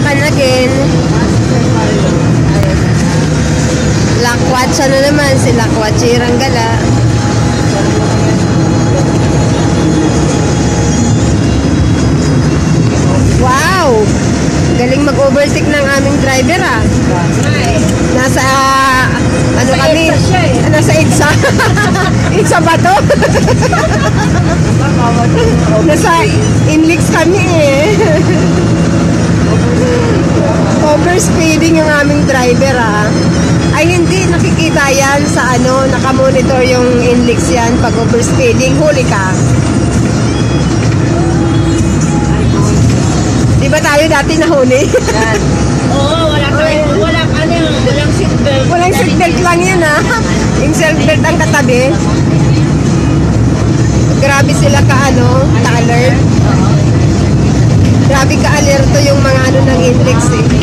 bakbakan again. Lakwatsa na naman, si Lakwatchirang gala. Wow! Galing mag-overtake ng aming driver ah. Nasa, ano kami? Nasa EDSA. EDSA ba to? Nasa Inlix kami eh. Overspeeding yung aming driver ah. Ay hindi, nakikita yan sa ano, nakamonitor yung Inlix yan. Pag overspeeding, huli ka. Di ba tayo dati nahuli? Oo, walang seatbelt. Walang seatbelt lang yan ha. Yung seatbelt ang katabi. Grabe sila ka-alert. Grabe ka-alerto yung mga ano ng Inlix eh.